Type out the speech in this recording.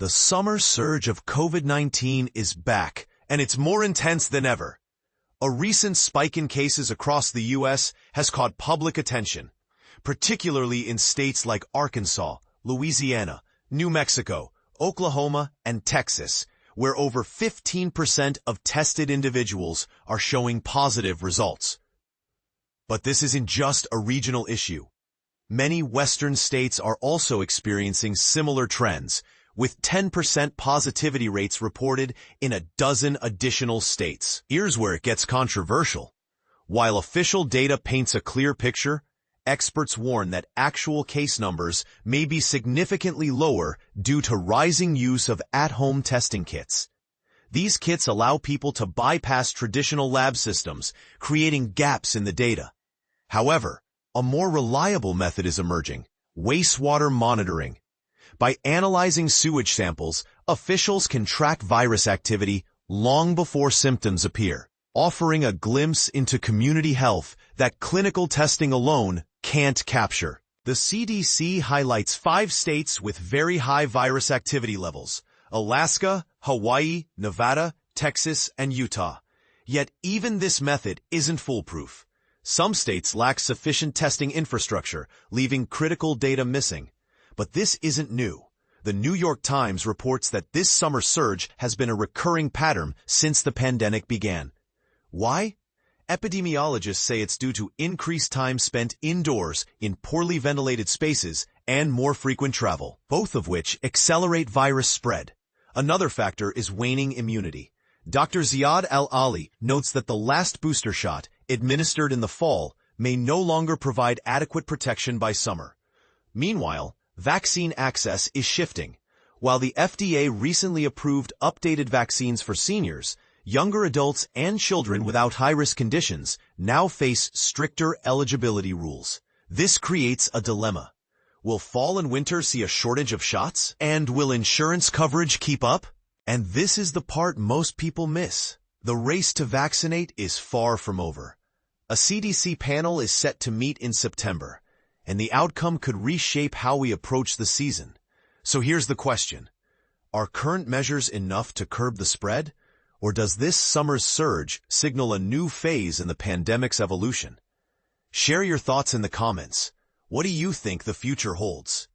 The summer surge of COVID-19 is back, and it's more intense than ever. A recent spike in cases across the U.S. has caught public attention, particularly in states like Arkansas, Louisiana, New Mexico, Oklahoma, and Texas, where over 15% of tested individuals are showing positive results. But this isn't just a regional issue. Many Western states are also experiencing similar trends, with 10% positivity rates reported in a dozen additional states. Here's where it gets controversial. While official data paints a clear picture, experts warn that actual case numbers may be significantly lower due to rising use of at-home testing kits. These kits allow people to bypass traditional lab systems, creating gaps in the data. However, a more reliable method is emerging: wastewater monitoring. By analyzing sewage samples, officials can track virus activity long before symptoms appear, offering a glimpse into community health that clinical testing alone can't capture. The CDC highlights 5 states with very high virus activity levels: Alaska, Hawaii, Nevada, Texas, and Utah. Yet even this method isn't foolproof. Some states lack sufficient testing infrastructure, leaving critical data missing. But this isn't new. The New York Times reports that this summer surge has been a recurring pattern since the pandemic began. Why? Epidemiologists say it's due to increased time spent indoors in poorly ventilated spaces and more frequent travel, both of which accelerate virus spread. Another factor is waning immunity. Dr. Ziad Al-Ali notes that the last booster shot, administered in the fall, may no longer provide adequate protection by summer. Meanwhile, vaccine access is shifting. While the FDA recently approved updated vaccines for seniors, younger adults and children without high-risk conditions now face stricter eligibility rules. This creates a dilemma. Will fall and winter see a shortage of shots? And will insurance coverage keep up? And this is the part most people miss. The race to vaccinate is far from over. A CDC panel is set to meet in September, and the outcome could reshape how we approach the season. So here's the question. Are current measures enough to curb the spread? Or does this summer's surge signal a new phase in the pandemic's evolution? Share your thoughts in the comments. What do you think the future holds?